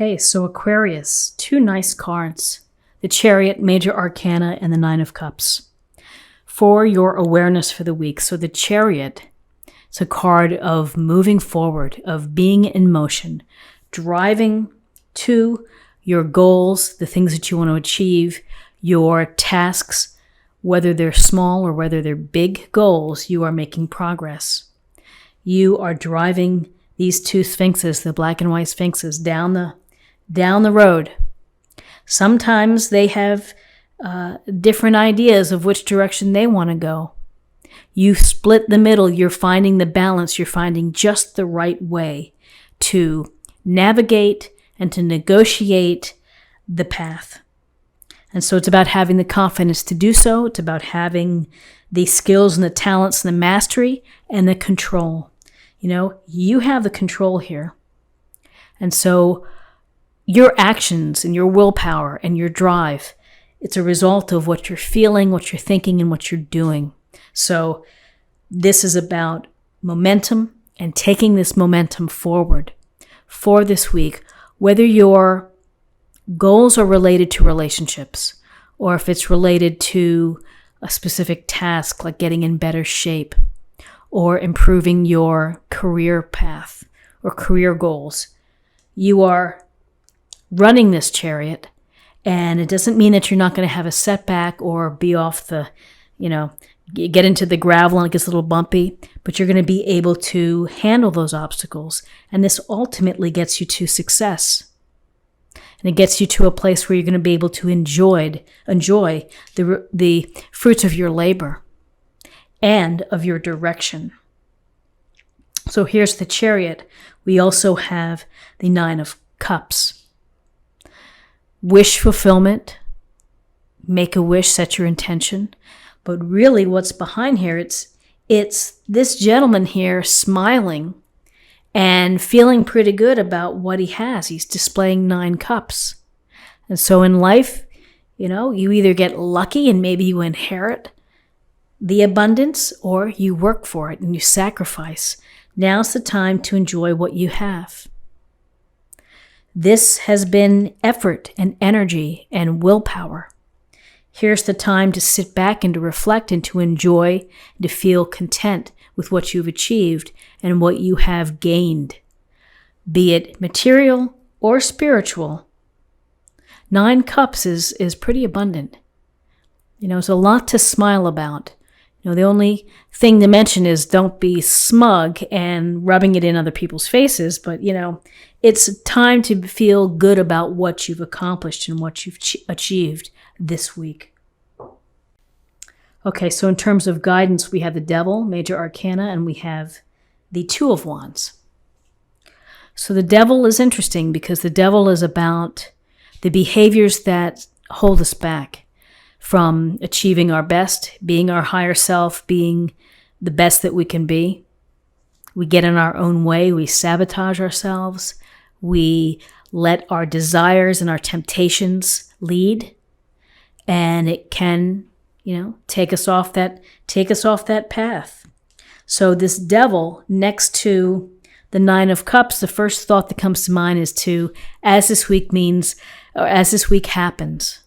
Okay, so Aquarius, two nice cards. The Chariot, Major Arcana, and the Nine of Cups. For your awareness for the week. So the Chariot, it's a card of moving forward, of being in motion, driving to your goals, the things that you want to achieve, your tasks, whether they're small or whether they're big goals, you are making progress. You are driving these two sphinxes, the black and white sphinxes, down the road. Sometimes they have different ideas of which direction they want to go. You split the middle, you're finding the balance, you're finding just the right way to navigate and to negotiate the path. And so it's about having the confidence to do so. It's about having the skills and the talents and the mastery and the control. You know, you have the control here. And so your actions and your willpower and your drive, it's a result of what you're feeling, what you're thinking, and what you're doing. So this is about momentum and taking this momentum forward for this week, whether your goals are related to relationships or if it's related to a specific task like getting in better shape or improving your career path or career goals. You are running this chariot, and it doesn't mean that you're not going to have a setback or be off the, get into the gravel and it gets a little bumpy, but you're going to be able to handle those obstacles. And this ultimately gets you to success. And it gets you to a place where you're going to be able to enjoy the fruits of your labor and of your direction. So here's the Chariot. We also have the Nine of Cups. Wish fulfillment. Make a wish, set your intention. But really what's behind here, it's this gentleman here smiling and feeling pretty good about what he has. He's displaying 9 cups. And so in life, you either get lucky and maybe you inherit the abundance, or you work for it and you sacrifice. Now's the time to enjoy what you have. This has been effort and energy and willpower. Here's the time to sit back and to reflect and to enjoy and to feel content with what you've achieved and what you have gained, be it material or spiritual. 9 cups is pretty abundant. It's a lot to smile about. The only thing to mention is don't be smug and rubbing it in other people's faces, but it's time to feel good about what you've accomplished and what you've achieved this week. Okay, so in terms of guidance, we have the Devil, Major Arcana, and we have the Two of Wands. So the Devil is interesting because the Devil is about the behaviors that hold us back from achieving our best, being our higher self, being the best that we can be. We get in our own way. We sabotage ourselves. We let our desires and our temptations lead. And it can, take us off that path. So this Devil next to the Nine of Cups, the first thought that comes to mind is as this week happens,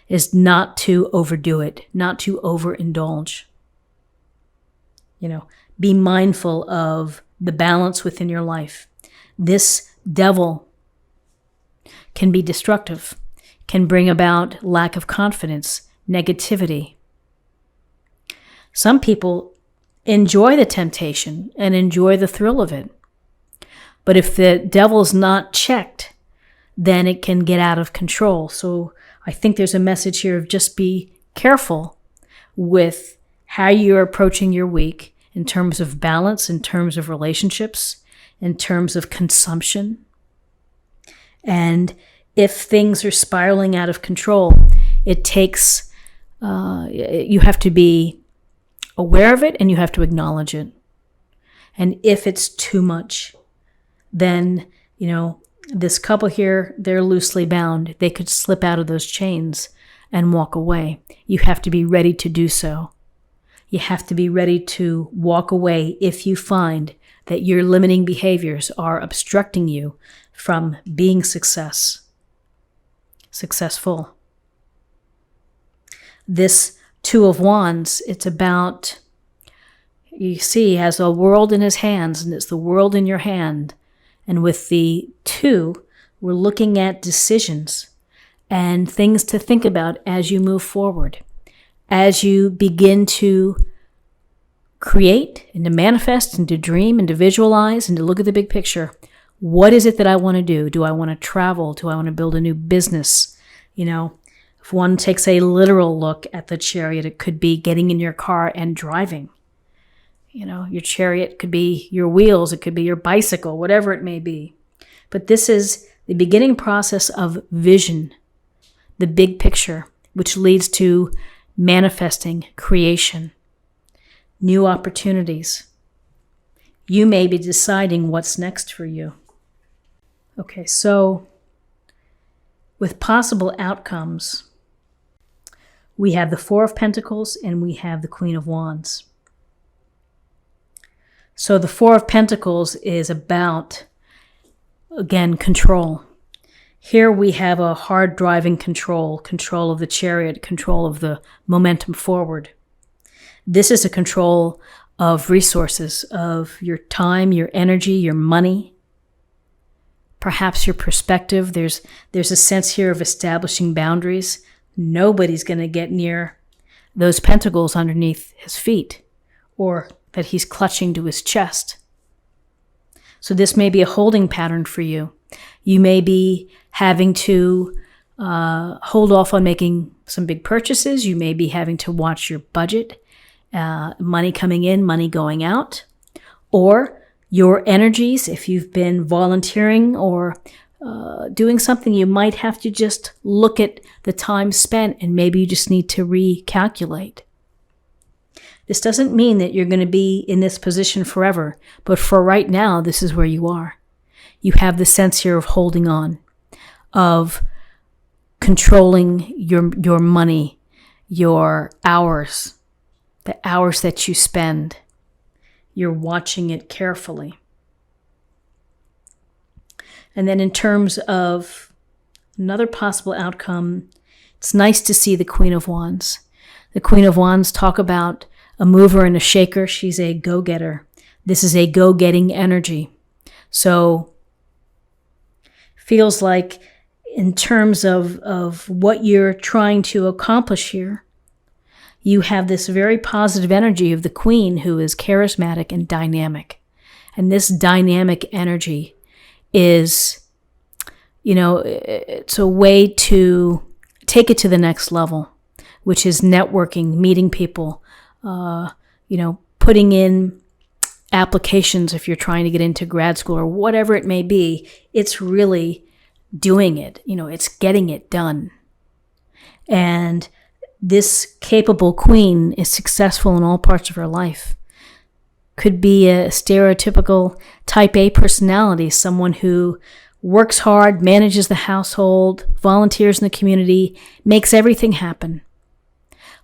is not to overdo it, not to overindulge. Be mindful of the balance within your life. This Devil can be destructive, can bring about lack of confidence, negativity. Some people enjoy the temptation and enjoy the thrill of it. But if the Devil's not checked, then it can get out of control. So I think there's a message here of just be careful with how you're approaching your week in terms of balance, in terms of relationships, in terms of consumption. And if things are spiraling out of control, it takes, you have to be aware of it and you have to acknowledge it. And if it's too much, then, this couple here, they're loosely bound. They could slip out of those chains and walk away. You have to be ready to do so. You have to be ready to walk away if you find that your limiting behaviors are obstructing you from being successful. This Two of Wands, it's about, you see, he has a world in his hands, and it's the world in your hand. And with the two, we're looking at decisions and things to think about as you move forward, as you begin to create and to manifest and to dream and to visualize and to look at the big picture. What is it that I want to do? Do I want to travel? Do I want to build a new business? If one takes a literal look at the Chariot, it could be getting in your car and driving. Your Chariot could be your wheels, it could be your bicycle, whatever it may be. But this is the beginning process of vision, the big picture, which leads to manifesting, creation, new opportunities. You may be deciding what's next for you. Okay, so with possible outcomes, we have the Four of Pentacles and we have the Queen of Wands. So the Four of Pentacles is about, again, control. Here we have a hard driving control of the Chariot, control of the momentum forward. This is a control of resources, of your time, your energy, your money, perhaps your perspective. There's a sense here of establishing boundaries. Nobody's going to get near those pentacles underneath his feet or that he's clutching to his chest. So this may be a holding pattern for you. You may be having to hold off on making some big purchases. You may be having to watch your budget, money coming in, money going out, or your energies. If you've been volunteering or doing something, you might have to just look at the time spent and maybe you just need to recalculate. This doesn't mean that you're going to be in this position forever, but for right now, this is where you are. You have the sense here of holding on, of controlling your money, your hours, the hours that you spend. You're watching it carefully. And then in terms of another possible outcome, it's nice to see the Queen of Wands. The Queen of Wands talk about a mover and a shaker. She's a go-getter. This is a go-getting energy. So feels like in terms of what you're trying to accomplish here, you have this very positive energy of the Queen who is charismatic and dynamic. And this dynamic energy is, it's a way to take it to the next level, which is networking, meeting people, putting in applications if you're trying to get into grad school or whatever it may be. It's really doing it. It's getting it done. And this capable queen is successful in all parts of her life. Could be a stereotypical type A personality, someone who works hard, manages the household, volunteers in the community, makes everything happen.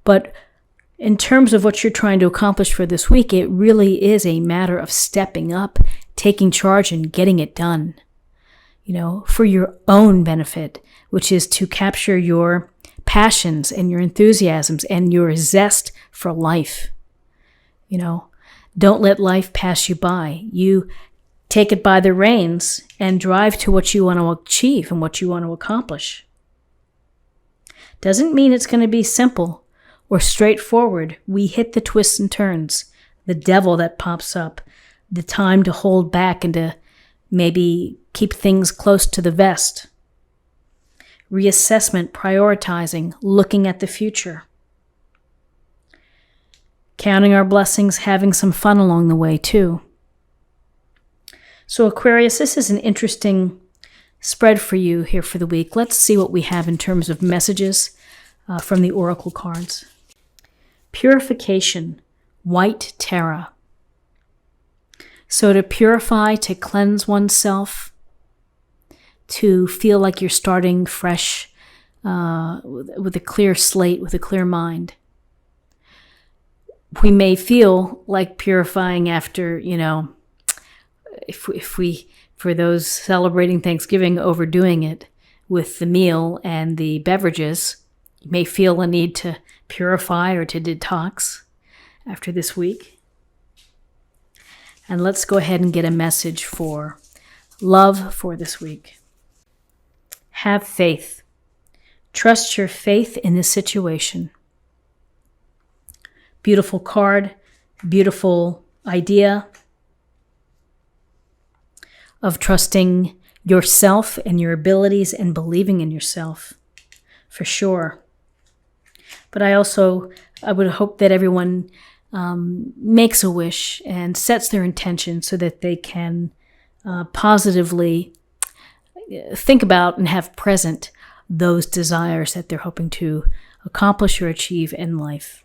But in terms of what you're trying to accomplish for this week, it really is a matter of stepping up, taking charge, and getting it done, for your own benefit, which is to capture your passions and your enthusiasms and your zest for life. Don't let life pass you by. You take it by the reins and drive to what you want to achieve and what you want to accomplish. Doesn't mean it's going to be simple or straightforward. We hit the twists and turns, the devil that pops up, the time to hold back and to maybe keep things close to the vest. Reassessment, prioritizing, looking at the future. Counting our blessings, having some fun along the way too. So Aquarius, this is an interesting spread for you here for the week. Let's see what we have in terms of messages from the oracle cards. Purification, white Terra. So to purify, to cleanse oneself, to feel like you're starting fresh with a clear slate, with a clear mind. We may feel like purifying after, if we For those celebrating Thanksgiving, overdoing it with the meal and the beverages, you may feel a need to purify or to detox after this week. And let's go ahead and get a message for love for this week. Have faith. Trust your faith in this situation. Beautiful card, beautiful idea of trusting yourself and your abilities and believing in yourself, for sure. But I would hope that everyone makes a wish and sets their intention so that they can positively think about and have present those desires that they're hoping to accomplish or achieve in life.